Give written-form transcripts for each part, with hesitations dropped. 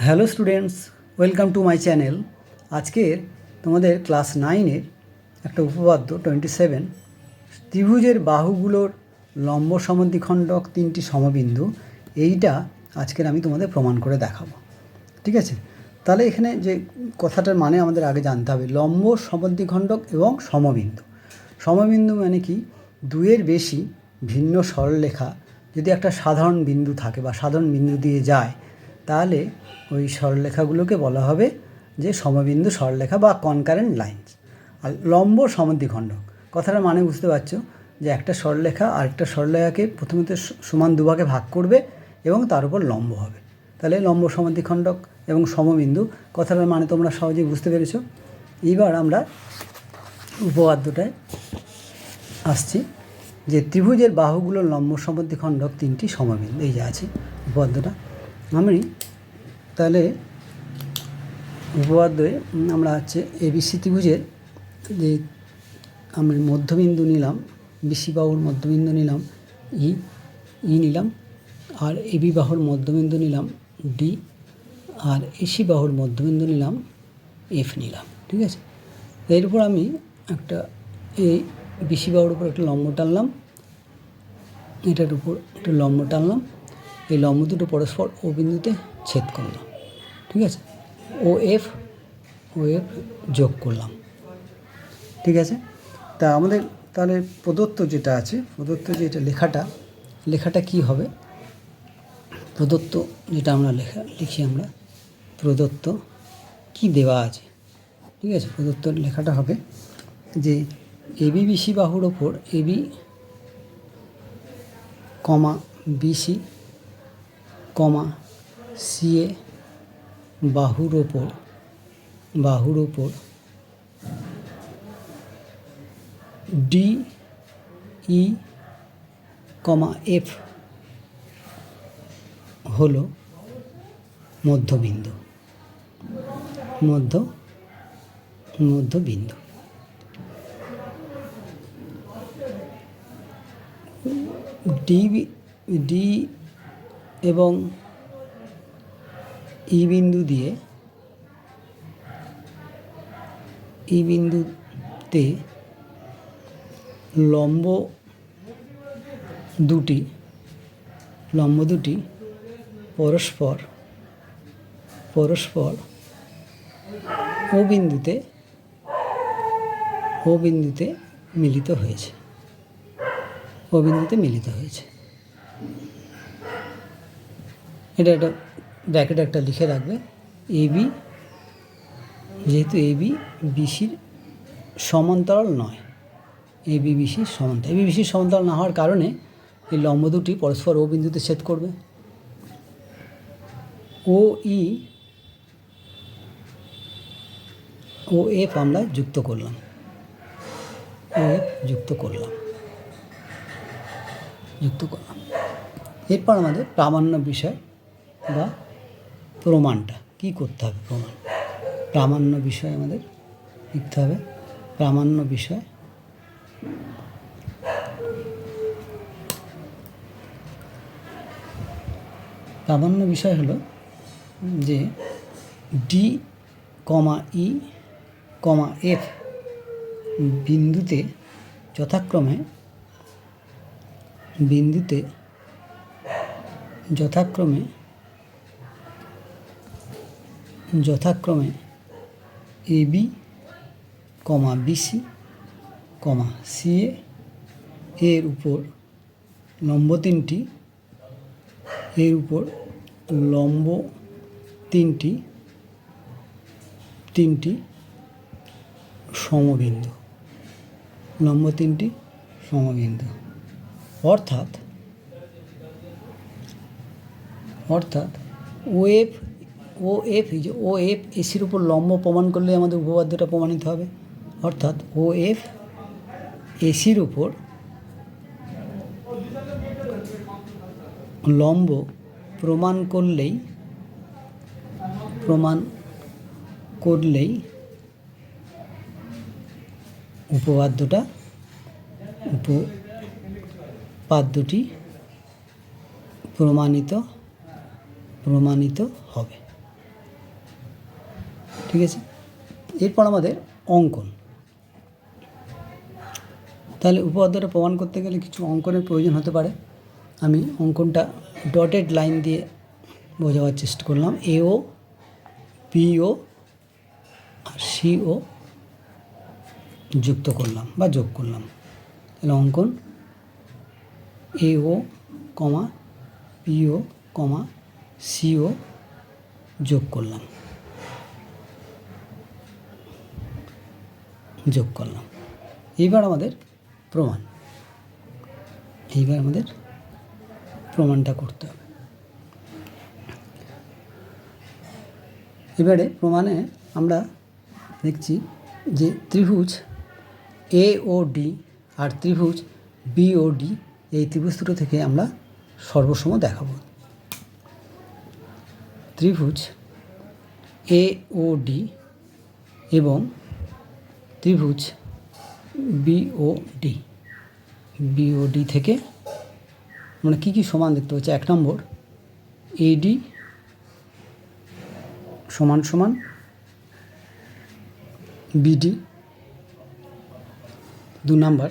Hello students, welcome to my channel. আজকের তোমাদের class 9-এর একটা উপপাদ্য 27, ত্রিভুজের বাহুগুলোর লম্ব সমদ্বিখণ্ডক তিনটি সমবিন্দু, এইটা আজকের আমি তোমাদের প্রমাণ করে দেখাবো। ঠিক আছে? তাহলে এখানে যে কথাটার মানে আমাদের আগে জানতে হবে, লম্ব সমদ্বিখণ্ডক এবং সমবিন্দু। সমবিন্দু মানে কি? দুইয়ের বেশি ভিন্ন সরলরেখা যদি একটা সাধারণ বিন্দু থাকে বা সাধারণ বিন্দু দিয়ে যায়, তাহলে ওই সরলরেখাগুলোকে বলা হবে যে সমবিন্দু সরলরেখা বা কনকারেন্ট লাইনস। আর লম্ব সমদ্বিখণ্ডক কথাটার মানে বুঝতে পারছো যে একটা সরলরেখা আরেকটা সরলরেখাকে প্রথমত সমান দুভাগে ভাগ করবে এবং তার উপর লম্ব হবে। তাহলে লম্ব সমদ্বিখণ্ডক এবং সমবিন্দু কথাটার মানে তোমরা সহজেই বুঝতে পেরেছো। এইবার আমরা উপপাদ্যটায় আসছি যে ত্রিভুজের বাহুগুলোর লম্ব সমদ্বিখণ্ডক তিনটি সমবিন্দু। এই যে আছে উপপাদ্যটা। আমি তাহলে উপপাদ্যে আমরা এবিসি ত্রিভুজের যে আমরা মধ্যবিন্দু নিলাম, বিসি বাহুর মধ্যবিন্দু নিলাম ই নিলাম, আর এবি বাহুর মধ্যবিন্দু নিলাম ডি, আর এসি বাহুর মধ্যবিন্দু নিলাম এফ নিলাম। ঠিক আছে? এর উপর আমি একটা এই বিসি বাহুর উপর একটা লম্ব টানলাম, এটার উপর একটা লম্ব টানলাম, এই লম্ব দুটো পরস্পর ও বিন্দুতে ছেদ করলাম। ঠিক আছে? ও এফ যোগ করলাম। ঠিক আছে? তা আমাদের তাহলে প্রদত্ত যেটা আছে, প্রদত্ত যেটা লেখাটা কি হবে? প্রদত্ত যেটা আমরা লিখি আমরা প্রদত্ত কি দেওয়া আছে। ঠিক আছে? প্রদত্ত লেখাটা হবে যে এবি বিসি বাহুর ওপর এবি কমা বিসি কমা সিএ বাহুর ওপর ডি ই কমা এফ হলো মধ্যবিন্দু। ডি এবং ই বিন্দুতে লম্ব দুটি পরস্পর ও বিন্দুতে মিলিত হয়েছে। এটা একটা ব্র্যাকেট একটা লিখে রাখবে। এবি, যেহেতু এবি বিসির সমান্তরাল নয়, এবি বিসির সমান্তরাল না হওয়ার কারণে এই লম্ব দুটি পরস্পর ও বিন্দুতে ছেদ করবে। ও এফ আমরা যুক্ত করলাম। এরপর আমাদের প্রামাণ্য বিষয় বা প্রমাণটা কী করতে হবে। প্রামাণ্য বিষয় আমাদের লিখতে হবে। প্রামাণ্য বিষয় হলো যে ডি কমা ই কমা এফ বিন্দুতে যথাক্রমে এবি কমা বিসি কমা সিএ এর উপর লম্ব তিনটি সমবিন্দু। অর্থাৎ ও এফ এসির উপর লম্ব প্রমাণ করলে আমাদের উপপাদ্যটা প্রমাণিত হবে। অর্থাৎ ও এফ এসির উপর লম্ব প্রমাণ করলেই উপপাদ্যটি প্রমাণিত হবে। ঠিক আছে, এরপর আমাদের অঙ্কন। তাহলে উপপাদ্যটা প্রমাণ করতে গেলে কিছু অঙ্কনের প্রয়োজন হতে পারে। আমি অঙ্কনটা ডটেড লাইন দিয়ে বোঝাবার চেষ্টা করলাম। এও, বিও আর সিও যুক্ত করলাম বা যোগ করলাম। তাহলে অঙ্কন এও কমা পিও কমা সিও যোগ করলাম, এইবার আমাদের প্রমাণটা করতে হবে। এবারে প্রমাণে আমরা দেখছি যে ত্রিভুজ এ ও ডি আর ত্রিভুজ বি ও ডি, এই ত্রিভুজ দুটো থেকে আমরা সর্বসম দেখাবো। ত্রিভুজ এ ও ডি এবং ত্রিভুজ বিওডি থেকে আমরা কী কী সমান দেখতে পাচ্ছি। 1 নম্বর, এডি সমান সমান বিডি। 2 নম্বর,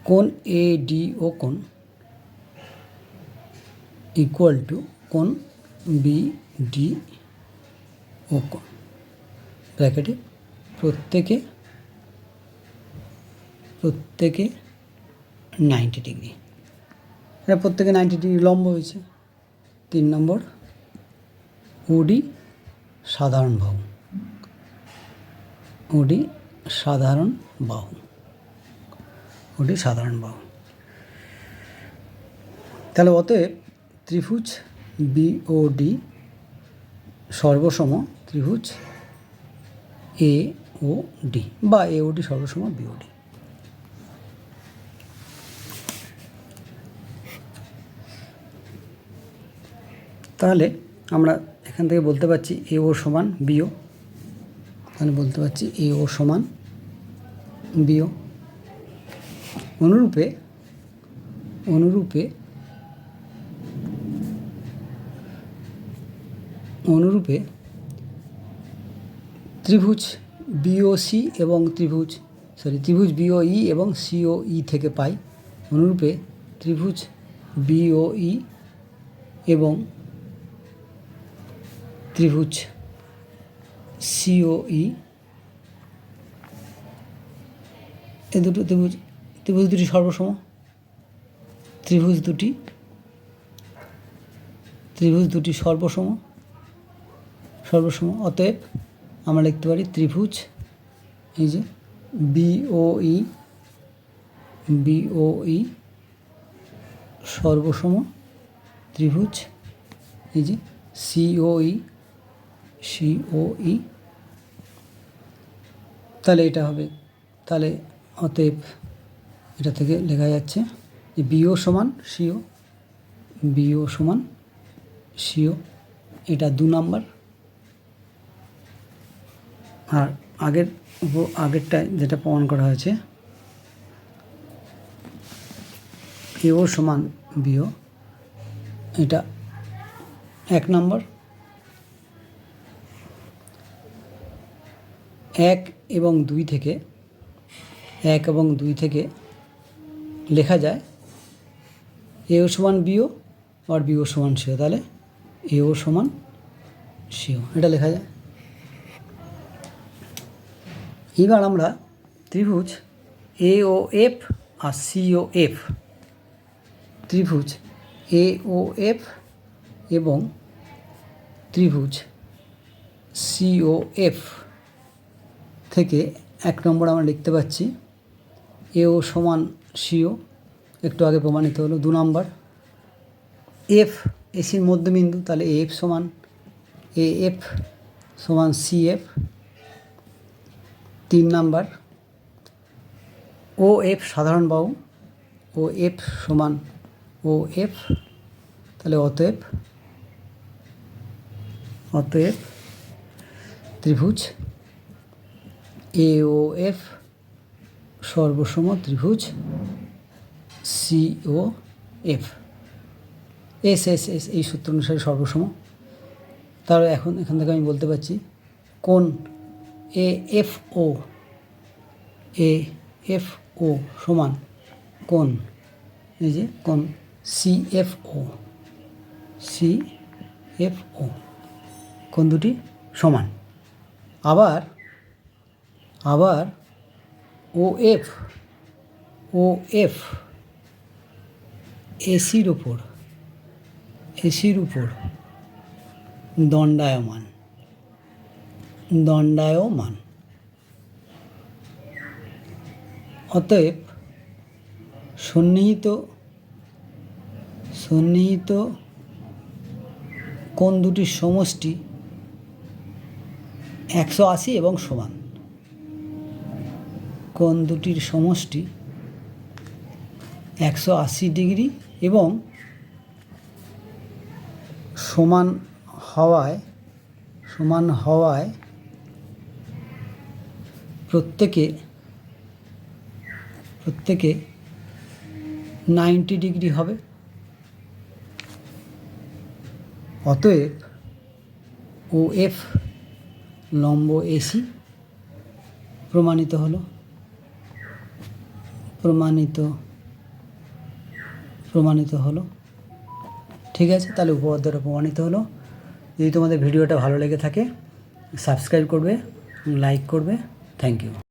কোণ এডি ও কোণ ইকুয়াল টু কোণ বিডি ও কোণ, ব্র্যাকেটে প্রত্যেকে 90 ডিগ্রি। এটা প্রত্যেকে 90 ডিগ্রি লম্ব হয়েছে। 3 নম্বর, ওডি সাধারণ বাহু। তাহলে অতএব ত্রিভুজ বিওডি সর্বসম ত্রিভুজ এ ও ডি, বা এওডি সর্বসম বিওডি। তাহলে আমরা এখান থেকে বলতে পারছি এ ও সমান বিও, তাহলে বলতে পারছি এ ও সমান বিও। অনুরূপে ত্রিভুজ বিওসি এবং ত্রিভুজ বিওই এবং সিওই থেকে পাই। অনুরূপে ত্রিভুজ বিওই এবং ত্রিভুজ সিওই, এ দুটো ত্রিভুজ দুটি সর্বসম। ত্রিভুজ দুটি সর্বসম। অতএব আমরা লিখতে পারি ত্রিভুজ, এই যে বিওই সর্বসম ত্রিভুজ, এই যে সিওই। তাহলে এটা হবে, তাহলে অতএব এটা থেকে লেখা যাচ্ছে যে বিও সমান সিও, এটা 2 নম্বর। আর আগেরটায় যেটা প্রমাণ করা হয়েছে এও সমান বিও, এটা 1 নম্বর। 1 এবং 2 থেকে লেখা যায় এও সমান বিও আর বিও সমান সিও, তাহলে এও সমান সিও, এটা লেখা যায়। এবার আমরা ত্রিভুজ এওএফ আর সিওএফ, ত্রিভুজ এওএফ এবং ত্রিভুজ সিওএফ থেকে 1 নম্বর আমরা লিখতে পাচ্ছি এও সমান সিও, একটু আগে প্রমাণিত হলো। 2 নম্বর, এফ এসির মধ্যবিন্দু, তাহলে এএফ সমান সিএফ। 3 নম্বর, ও এফ সাধারণ বাহু, ও এফ সমান ও এফ, তাহলে অতএব ত্রিভুজ এওএফ সর্বসম ত্রিভুজ সিওএফ। এস এস এস এই সূত্র অনুসারে সর্বসম। তাহলে এখান থেকে আমি বলতে পারছি কোণ এ এফ ও সমান কোণ, এই যে কোণ সি এফ ও, কোণ দুটি সমান। আবার ও এফ এসির উপর দণ্ডায়মান। অতএব সন্নিহিত কোণ দুটির সমষ্টি 180 এবং সমান। কোণ দুটির সমষ্টি 180 ডিগ্রি এবং সমান হওয়ায় প্রত্যেকে 90 ডিগ্রি হবে। অতএব ও এফ লম্ব এসি প্রমাণিত হলো। ঠিক আছে, তাহলে উপপাদ্যটা প্রমাণিত হলো। যদি তোমাদের ভিডিওটা ভালো লেগে থাকে সাবস্ক্রাইব করবে, লাইক করবে। Thank you.